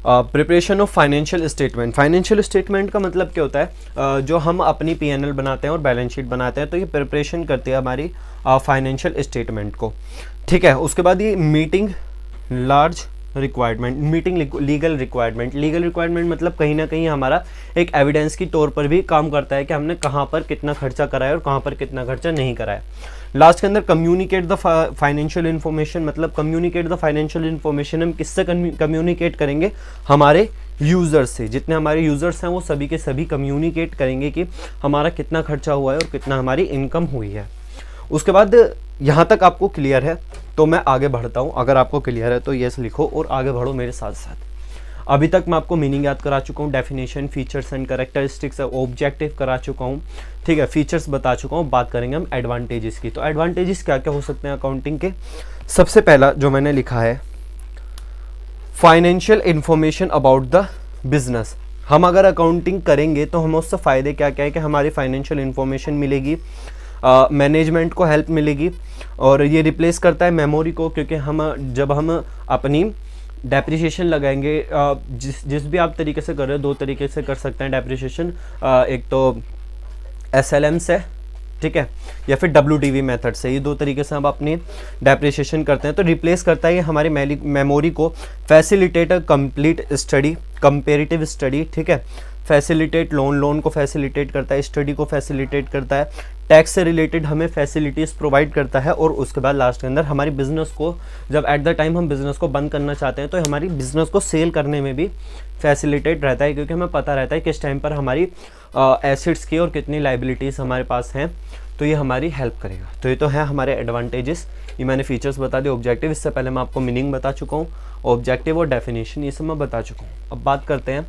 Preparation of financial statement. Financial statement का मतलब क्या होता है, जो हम अपनी पीएनएल बनाते हैं और बैलेंस शीट बनाते हैं, तो ये प्रिपरेशन करती है हमारी फाइनेंशियल स्टेटमेंट को। ठीक है, उसके बाद ये meeting large requirement, meeting legal requirement. Legal requirement मतलब कहीं ना कहीं हमारा एक एविडेंस की तौर पर भी काम करता है कि हमने कहाँ पर कितना खर्चा कराया और कहाँ पर कितना खर्चा नहीं कराया। लास्ट के अंदर कम्युनिकेट द फाइनेंशियल इन्फॉर्मेशन, मतलब कम्युनिकेट द फाइनेंशियल इन्फॉर्मेशन हम किससे कम्युनिकेट करेंगे, हमारे यूज़र्स से। जितने हमारे यूज़र्स हैं वो सभी के सभी कम्युनिकेट करेंगे कि हमारा कितना खर्चा हुआ है और कितना हमारी इनकम हुई है। उसके बाद यहाँ तक आपको क्लियर है तो मैं आगे बढ़ता हूँ। अगर आपको क्लियर है तो यस लिखो और आगे बढ़ो मेरे साथ साथ। अभी तक मैं आपको मीनिंग याद करा चुका हूँ, definition, features and characteristics, objective करा चुका हूँ। ठीक है, फीचर्स बता चुका हूँ। बात करेंगे हम एडवांटेजेस की। तो एडवांटेजेस क्या क्या हो सकते हैं अकाउंटिंग के। सबसे पहला जो मैंने लिखा है, financial information about the business. हम अगर अकाउंटिंग करेंगे तो हमें उससे फ़ायदे क्या क्या है कि हमारी फाइनेंशियल इंफॉर्मेशन मिलेगी, मैनेजमेंट को हेल्प मिलेगी, और ये रिप्लेस करता है मेमोरी को, क्योंकि जब हम अपनी डेप्रिसिएशन लगाएंगे, जिस भी आप तरीके से कर रहे हो, 2 तरीके से कर सकते हैं डेप्रिसिएशन। एक तो SLM से, ठीक है, या फिर WDV मेथड से, ये दो तरीके से हम अपनी डेप्रिसिएशन करते हैं। तो रिप्लेस करता है ये हमारी मेमोरी को, facilitate complete study, comparative study, ठीक है, फैसिलिटेट लोन को फैसिलिटेट करता है, स्टडी को फैसिलिटेट करता है, टैक्स से रिलेटेड हमें फैसिलिटीज़ प्रोवाइड करता है, और उसके बाद लास्ट के अंदर हमारी बिजनेस को, जब एट द टाइम हम बिजनेस को बंद करना चाहते हैं तो हमारी बिजनेस को सेल करने में भी फैसिलिटेट रहता है, क्योंकि हमें पता रहता है किस टाइम पर हमारी एसेट्स की और कितनी लाइबिलिटीज़ हमारे पास हैं, तो ये हमारी हेल्प करेगा। तो ये तो है हमारे एडवांटेजेस, ये मैंने फीचर्स बता दिए। ऑब्जेक्टिव, इससे पहले मैं आपको मीनिंग बता चुका हूँ, ऑब्जेक्टिव और डेफिनेशन ये सब मैं बता चुका हूँ। अब बात करते हैं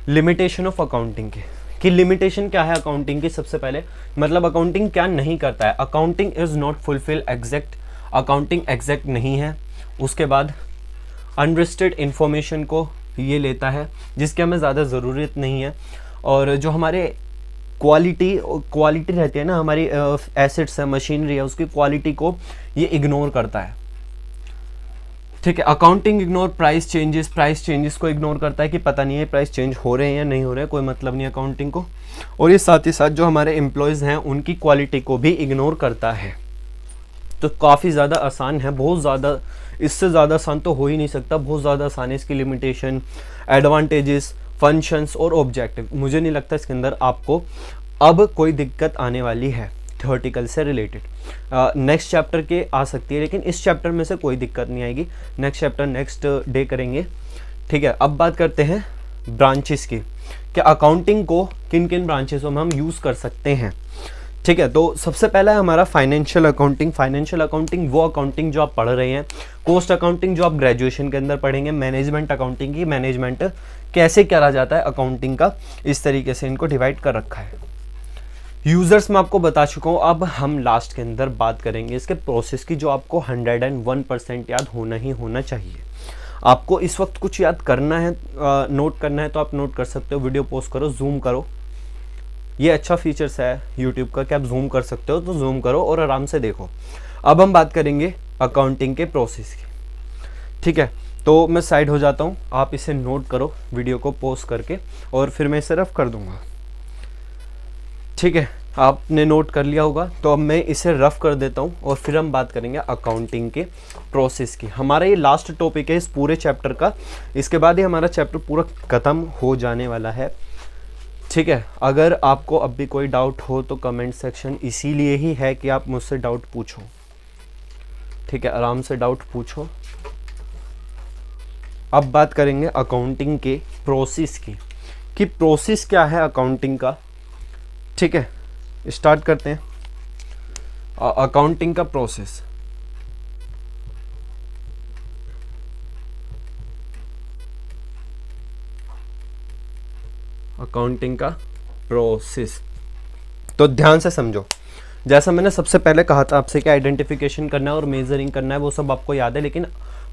लिमिटेशन ऑफ अकाउंटिंग के, कि लिमिटेशन क्या है अकाउंटिंग की। सबसे पहले मतलब अकाउंटिंग क्या नहीं करता है, accounting is not fulfil exact, accounting exact नहीं है। उसके बाद अनरिस्ट्रिक्टेड इन्फॉर्मेशन को ये लेता है जिसकी हमें ज़्यादा ज़रूरत नहीं है, और जो हमारे क्वालिटी रहती है ना, हमारी एसेट्स है, मशीनरी है, उसकी क्वालिटी को ये इग्नोर करता है, ठीक है। अकाउंटिंग इग्नोर प्राइस चेंजेस को इग्नोर करता है कि पता नहीं है प्राइस चेंज हो रहे हैं या नहीं हो रहे हैं, कोई मतलब नहीं अकाउंटिंग को। और ये साथ ही साथ जो हमारे एम्प्लॉयज़ हैं उनकी क्वालिटी को भी इग्नोर करता है। तो काफ़ी ज़्यादा आसान है, बहुत ज़्यादा, इससे ज़्यादा आसान तो हो ही नहीं सकता, बहुत ज़्यादा आसान है। इसकी लिमिटेशन, एडवांटेजेस, फंक्शंस और ऑब्जेक्टिव, मुझे नहीं लगता इसके अंदर आपको अब कोई दिक्कत आने वाली है थ्योरेटिकल से रिलेटेड। नेक्स्ट चैप्टर के आ सकती है, लेकिन इस चैप्टर में से कोई दिक्कत नहीं आएगी। नेक्स्ट चैप्टर नेक्स्ट डे करेंगे, ठीक है। अब बात करते हैं ब्रांचेस की, कि अकाउंटिंग को किन किन ब्रांचेसों में हम यूज़ कर सकते हैं, ठीक है। तो सबसे पहला है हमारा फाइनेंशियल अकाउंटिंग। फाइनेंशियल अकाउंटिंग वो अकाउंटिंग जो आप पढ़ रहे हैं, कॉस्ट अकाउंटिंग जो आप ग्रेजुएशन के अंदर पढ़ेंगे, मैनेजमेंट अकाउंटिंग की मैनेजमेंट कैसे करा जाता है अकाउंटिंग का, इस तरीके से इनको डिवाइड कर रखा है। यूज़र्स मैं आपको बता चुका हूँ, अब हम लास्ट के अंदर बात करेंगे इसके प्रोसेस की, जो आपको 101% याद होना ही होना चाहिए। आपको इस वक्त कुछ याद करना है, नोट करना है तो आप नोट कर सकते हो, वीडियो पॉज करो, जूम करो, ये अच्छा फीचर्स है यूट्यूब का कि आप जूम कर सकते हो, तो जूम करो और आराम से देखो। अब हम बात करेंगे अकाउंटिंग के प्रोसेस की, ठीक है। तो मैं साइड हो जाता हूँ, आप इसे नोट करो वीडियो को पॉज करके, और फिर मैं इसे रफ कर दूंगा, ठीक है। आपने नोट कर लिया होगा, तो अब मैं इसे रफ कर देता हूँ और फिर हम बात करेंगे अकाउंटिंग के प्रोसेस की। हमारा ये लास्ट टॉपिक है इस पूरे चैप्टर का, इसके बाद ही हमारा चैप्टर पूरा ख़त्म हो जाने वाला है, ठीक है। अगर आपको अब भी कोई डाउट हो तो कमेंट सेक्शन इसीलिए ही है कि आप मुझसे डाउट पूछो, ठीक है, आराम से डाउट पूछो। अब बात करेंगे अकाउंटिंग के प्रोसेस की, कि प्रोसेस क्या है अकाउंटिंग का, ठीक है। स्टार्ट करते हैं अकाउंटिंग का प्रोसेस। अकाउंटिंग का प्रोसेस तो ध्यान से समझो, जैसा मैंने सबसे पहले कहा था आपसे कि आइडेंटिफिकेशन करना है और मेजरिंग करना है, वो सब आपको याद है, लेकिन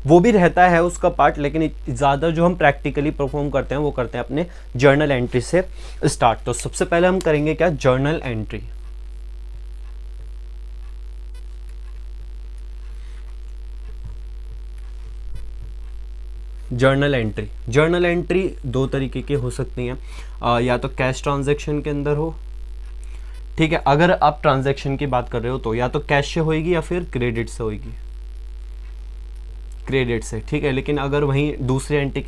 वो भी रहता है उसका पार्ट, लेकिन ज़्यादा जो हम प्रैक्टिकली परफॉर्म करते हैं वो करते हैं अपने जर्नल एंट्री से स्टार्ट। तो सबसे पहले हम करेंगे क्या, जर्नल एंट्री। जर्नल एंट्री दो तरीके की हो सकती हैं, या तो कैश ट्रांजैक्शन के अंदर हो, ठीक है। अगर आप ट्रांजैक्शन की बात कर रहे हो तो या तो कैश से होएगी या फिर क्रेडिट से होएगी, क्रेडिट से, ठीक है। लेकिन अगर वहीं दूसरी एंट्री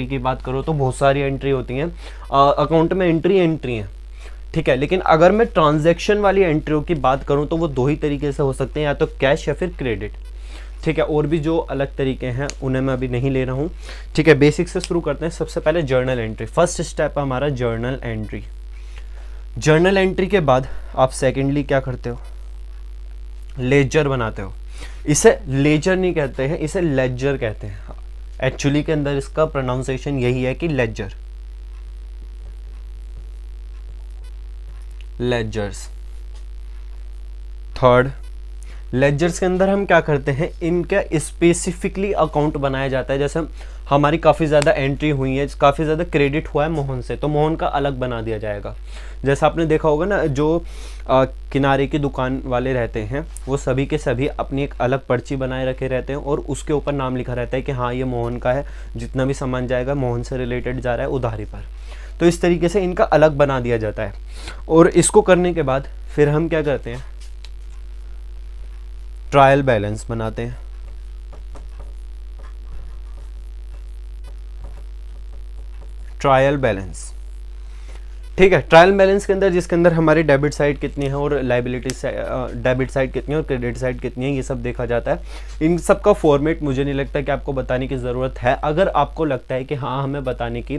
की बात करो तो बहुत सारी एंट्री होती हैं अकाउंट में, एंट्री हैं, ठीक है। लेकिन अगर मैं ट्रांजैक्शन वाली एंट्रियों की बात करूं तो वो दो ही तरीके से हो सकते हैं, या तो कैश या फिर क्रेडिट, ठीक है। और भी जो अलग तरीके हैं उन्हें मैं अभी नहीं ले रहा हूं, ठीक है। बेसिक से शुरू करते हैं। सबसे पहले जर्नल एंट्री, फर्स्ट स्टेप है हमारा जर्नल एंट्री। जर्नल एंट्री के बाद आप सेकेंडली क्या करते हो, लेजर बनाते हो। इसे लेजर नहीं कहते हैं, इसे लेजर कहते हैं। एक्चुअली के अंदर इसका प्रोनाउंसिएशन यही है कि लेजर, लेजर्स। थर्ड, लेजर्स के अंदर हम क्या करते हैं, इनका स्पेसिफिकली अकाउंट बनाया जाता है। जैसे हमारी काफ़ी ज़्यादा एंट्री हुई है, काफ़ी ज़्यादा क्रेडिट हुआ है मोहन से, तो मोहन का अलग बना दिया जाएगा। जैसा आपने देखा होगा ना, जो किनारे की दुकान वाले रहते हैं वो सभी के सभी अपनी एक अलग पर्ची बनाए रखे रहते हैं और उसके ऊपर नाम लिखा रहता है कि हाँ ये मोहन का है, जितना भी सामान जाएगा मोहन से रिलेटेड जा रहा है उधारी पर। तो इस तरीके से इनका अलग बना दिया जाता है। और इसको करने के बाद फिर हम क्या करते हैं, ट्रायल बैलेंस बनाते हैं। ट्रायल बैलेंस, ठीक है। ट्रायल बैलेंस के अंदर, जिसके अंदर हमारी डेबिट साइड कितनी है और लाइबिलिटी डेबिट साइड कितनी है और क्रेडिट साइड कितनी है, ये सब देखा जाता है। इन सब का फॉर्मेट मुझे नहीं लगता कि आपको बताने की ज़रूरत है। अगर आपको लगता है कि हाँ हमें बताने की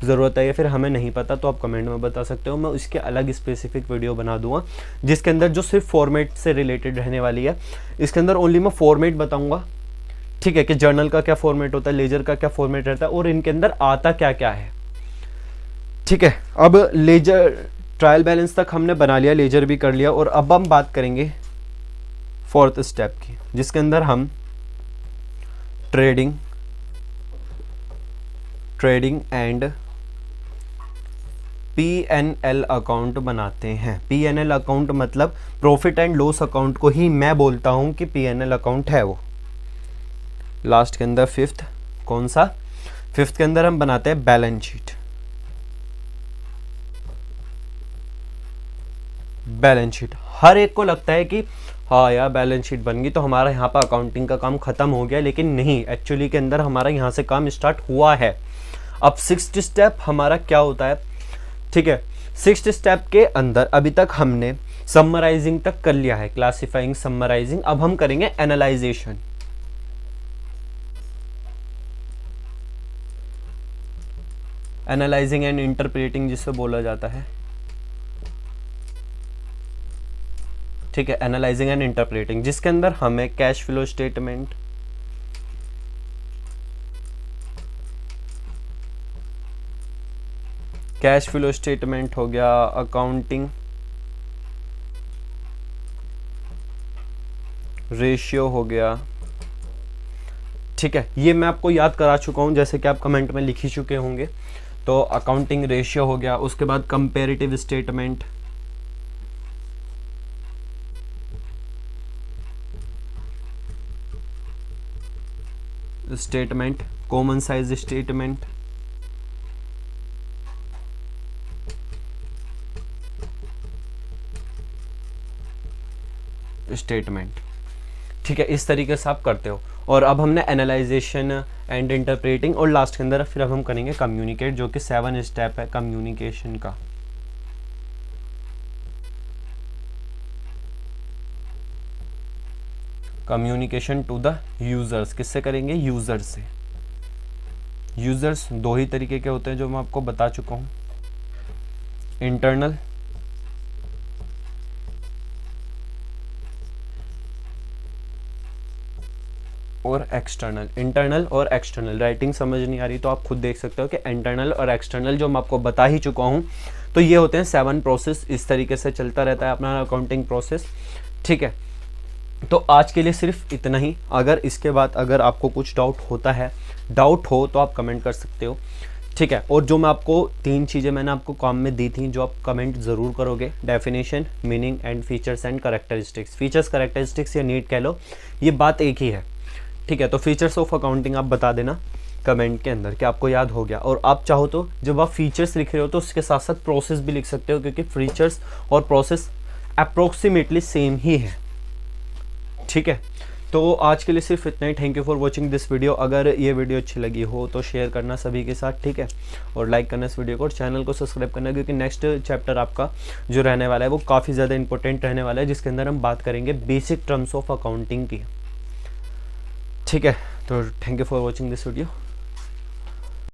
ज़रूरत है या फिर हमें नहीं पता, तो आप कमेंट में बता सकते हो। मैं उसके अलग स्पेसिफिक वीडियो बना दूंगा जिसके अंदर जो सिर्फ फॉर्मेट से रिलेटेड रहने वाली है। इसके अंदर ओनली मैं फॉर्मेट बताऊँगा, ठीक है, कि जर्नल का क्या फॉर्मेट होता है, लेजर का क्या फॉर्मेट रहता है और इनके अंदर आता क्या क्या है, ठीक है। अब लेजर ट्रायल बैलेंस तक हमने बना लिया, लेजर भी कर लिया, और अब हम बात करेंगे फोर्थ स्टेप की, जिसके अंदर हम ट्रेडिंग एंड P&L अकाउंट बनाते हैं। P&L अकाउंट मतलब प्रॉफिट एंड लॉस अकाउंट को ही मैं बोलता हूं कि P&L अकाउंट है वो। लास्ट के अंदर फिफ्थ, कौन सा, फिफ्थ के अंदर हम बनाते हैं बैलेंस शीट। बैलेंस शीट, हर एक को लगता है कि हाँ यार बैलेंस शीट बन गई तो हमारा यहाँ पर अकाउंटिंग का काम खत्म हो गया, लेकिन नहीं, एक्चुअली के अंदर हमारा यहाँ से काम स्टार्ट हुआ है। अब सिक्स्थ स्टेप हमारा क्या होता है, ठीक है। सिक्स्थ स्टेप के अंदर अभी तक हमने समराइजिंग तक कर लिया है, क्लासिफाइंग, समराइजिंग। अब हम करेंगे एनालाइजेशन। एनालाइजिंग एंड इंटरप्रेटिंग जिसे बोला जाता है, ठीक है। एनालाइजिंग एंड इंटरप्रेटिंग, जिसके अंदर हमें cash flow statement, cash flow statement हो गया, अकाउंटिंग रेशियो हो गया, ठीक है। ये मैं आपको याद करा चुका हूं, जैसे कि आप कमेंट में लिख ही चुके होंगे। तो अकाउंटिंग रेशियो हो गया, उसके बाद comparative statement, common size statement, ठीक है। इस तरीके से आप करते हो। और अब हमने एनालाइजेशन एंड इंटरप्रेटिंग, और लास्ट के अंदर फिर अब हम करेंगे कम्युनिकेट, जो कि 7 स्टेप है कम्युनिकेशन का। कम्युनिकेशन टू द यूजर्स, किससे करेंगे, यूजर्स से। यूजर्स दो ही तरीके के होते हैं जो मैं आपको बता चुका हूं, इंटरनल और एक्सटर्नल। इंटरनल और एक्सटर्नल, राइटिंग समझ नहीं आ रही तो आप खुद देख सकते हो कि इंटरनल और एक्सटर्नल जो मैं आपको बता ही चुका हूं। तो ये होते हैं 7 प्रोसेस, इस तरीके से चलता रहता है अपना अकाउंटिंग प्रोसेस, ठीक है। तो आज के लिए सिर्फ इतना ही। अगर इसके बाद अगर आपको कुछ डाउट हो तो आप कमेंट कर सकते हो, ठीक है। और जो मैं आपको 3 चीज़ें मैंने आपको काम में दी थी, जो आप कमेंट ज़रूर करोगे, definition, meaning and features and characteristics. Features, characteristics या नीड कह लो, ये बात एक ही है, ठीक है। तो फीचर्स ऑफ अकाउंटिंग आप बता देना कमेंट के अंदर कि आपको याद हो गया। और आप चाहो तो जब आप फीचर्स लिख रहे हो तो उसके साथ साथ प्रोसेस भी लिख सकते हो, क्योंकि फीचर्स और प्रोसेस अप्रोक्सीमेटली सेम ही है, ठीक है। तो आज के लिए सिर्फ इतना ही। Thank you for watching this video. अगर ये वीडियो अच्छी लगी हो तो शेयर करना सभी के साथ, ठीक है, और लाइक करना इस वीडियो को, और चैनल को सब्सक्राइब करना, क्योंकि नेक्स्ट चैप्टर आपका जो रहने वाला है वो काफ़ी ज़्यादा इंपॉर्टेंट रहने वाला है, जिसके अंदर हम बात करेंगे बेसिक टर्म्स ऑफ अकाउंटिंग की, ठीक है। तो thank you for watching this video.